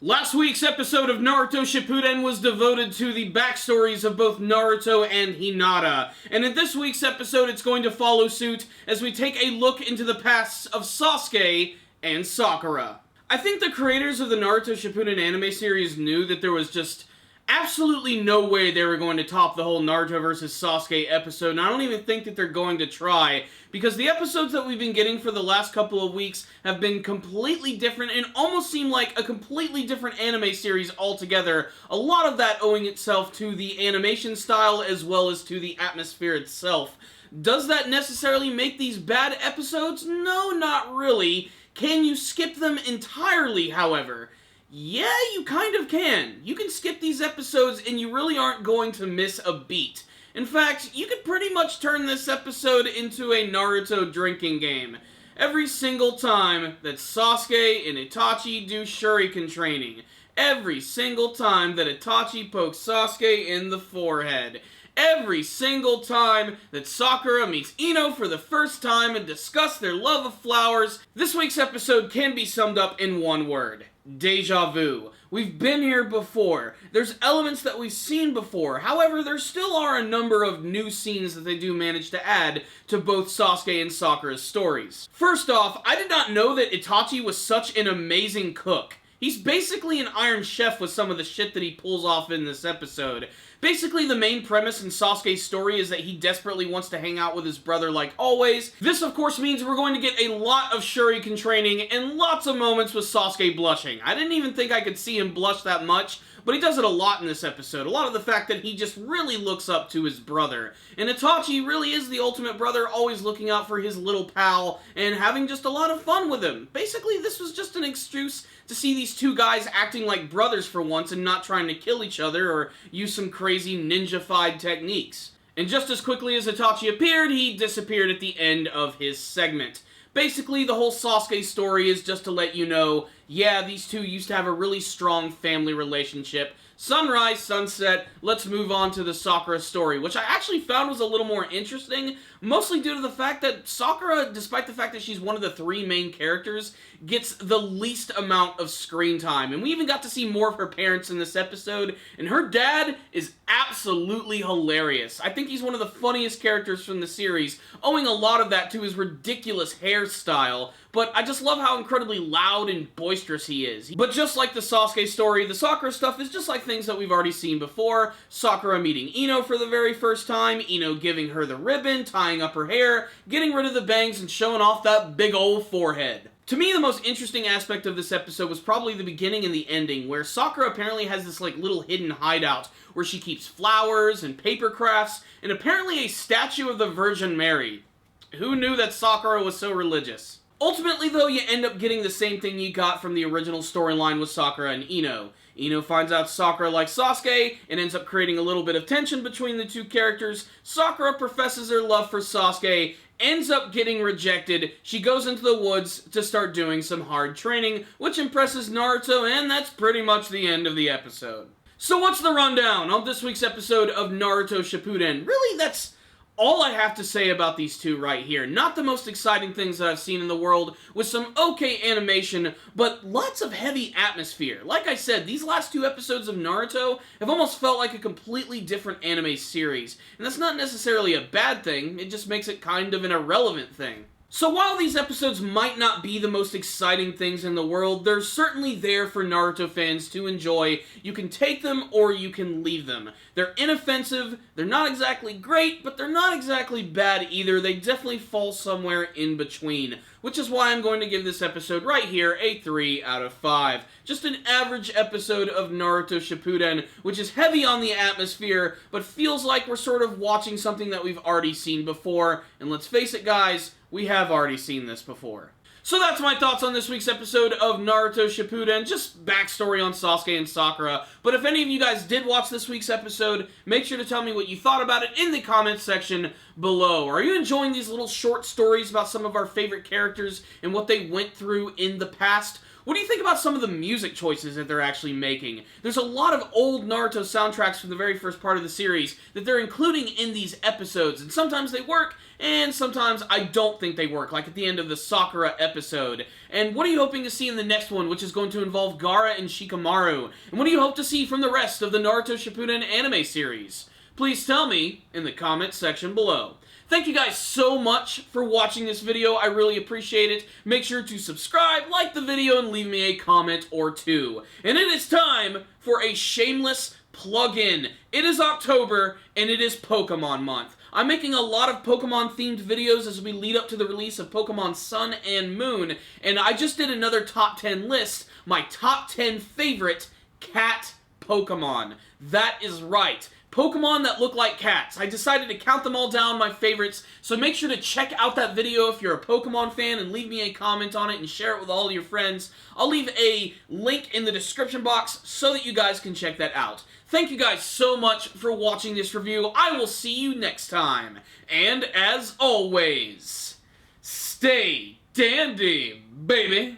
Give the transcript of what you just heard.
Last week's episode of Naruto Shippuden was devoted to the backstories of both Naruto and Hinata, and in this week's episode it's going to follow suit as we take a look into the pasts of Sasuke and Sakura. I think the creators of the Naruto Shippuden anime series knew that there was just absolutely no way they were going to top the whole Naruto vs. Sasuke episode, and I don't even think that they're going to try, because the episodes that we've been getting for the last couple of weeks have been completely different and almost seem like a completely different anime series altogether, a lot of that owing itself to the animation style as well as to the atmosphere itself. Does that necessarily make these bad episodes? No, not really. Can you skip them entirely, however? Yeah, you kind of can. You can skip these episodes and you really aren't going to miss a beat. In fact, you could pretty much turn this episode into a Naruto drinking game. Every single time that Sasuke and Itachi do Shuriken training. Every single time that Itachi pokes Sasuke in the forehead. Every single time that Sakura meets Ino for the first time and discuss their love of flowers. This week's episode can be summed up in one word. Deja vu. We've been here before. There's elements that we've seen before. However, there still are a number of new scenes that they do manage to add to both Sasuke and Sakura's stories. First off, I did not know that Itachi was such an amazing cook. He's basically an Iron Chef with some of the shit that he pulls off in this episode. Basically, the main premise in Sasuke's story is that he desperately wants to hang out with his brother like always. This, of course, means we're going to get a lot of Shuriken training and lots of moments with Sasuke blushing. I didn't even think I could see him blush that much, but he does it a lot in this episode. A lot of the fact that he just really looks up to his brother. And Itachi really is the ultimate brother, always looking out for his little pal and having just a lot of fun with him. Basically, this was just an excuse to see these two guys acting like brothers for once and not trying to kill each other or use some crazy ninja-fied techniques. And just as quickly as Itachi appeared, he disappeared at the end of his segment. Basically, the whole Sasuke story is just to let you know, yeah, these two used to have a really strong family relationship. Sunrise, sunset, let's move on to the Sakura story, which I actually found was a little more interesting, mostly due to the fact that Sakura, despite the fact that she's one of the three main characters, gets the least amount of screen time. And we even got to see more of her parents in this episode, and her dad is absolutely hilarious. I think he's one of the funniest characters from the series, owing a lot of that to his ridiculous hairstyle, but I just love how incredibly loud and boisterous he is. But just like the Sasuke story, the Sakura stuff is just like things that we've already seen before. Sakura meeting Ino for the very first time, Ino giving her the ribbon, tying up her hair, getting rid of the bangs, and showing off that big old forehead. To me, the most interesting aspect of this episode was probably the beginning and the ending, where Sakura apparently has this like little hidden hideout where she keeps flowers and paper crafts, and apparently a statue of the Virgin Mary. Who knew that Sakura was so religious? Ultimately, though, you end up getting the same thing you got from the original storyline with Sakura and Ino. Ino finds out Sakura likes Sasuke, and ends up creating a little bit of tension between the two characters. Sakura professes her love for Sasuke, ends up getting rejected. She goes into the woods to start doing some hard training, which impresses Naruto, and that's pretty much the end of the episode. So what's the rundown on this week's episode of Naruto Shippuden? Really, that's all I have to say about these two right here. Not the most exciting things that I've seen in the world, with some okay animation, but lots of heavy atmosphere. Like I said, these last two episodes of Naruto have almost felt like a completely different anime series. And that's not necessarily a bad thing, it just makes it kind of an irrelevant thing. So while these episodes might not be the most exciting things in the world, they're certainly there for Naruto fans to enjoy. You can take them or you can leave them. They're inoffensive, they're not exactly great, but they're not exactly bad either. They definitely fall somewhere in between, which is why I'm going to give this episode right here a 3 out of 5. Just an average episode of Naruto Shippuden, which is heavy on the atmosphere, but feels like we're sort of watching something that we've already seen before. And let's face it, guys, we have already seen this before. So that's my thoughts on this week's episode of Naruto Shippuden, just backstory on Sasuke and Sakura. But if any of you guys did watch this week's episode, make sure to tell me what you thought about it in the comments section below. Are you enjoying these little short stories about some of our favorite characters and what they went through in the past? What do you think about some of the music choices that they're actually making? There's a lot of old Naruto soundtracks from the very first part of the series that they're including in these episodes, and sometimes they work, and sometimes I don't think they work, like at the end of the Sakura episode. And what are you hoping to see in the next one, which is going to involve Gaara and Shikamaru? And what do you hope to see from the rest of the Naruto Shippuden anime series? Please tell me in the comment section below. Thank you guys so much for watching this video. I really appreciate it. Make sure to subscribe, like the video, and leave me a comment or two. And it is time for a shameless plug-in. It is October, and it is Pokemon month. I'm making a lot of Pokemon-themed videos as we lead up to the release of Pokemon Sun and Moon, and I just did another top 10 list, my top 10 favorite cat Pokemon. That is right. Pokemon that look like cats. I decided to count them all down, my favorites, so make sure to check out that video if you're a Pokemon fan and leave me a comment on it and share it with all your friends. I'll leave a link in the description box so that you guys can check that out. Thank you guys so much for watching this review. I will see you next time. And as always, stay dandy, baby.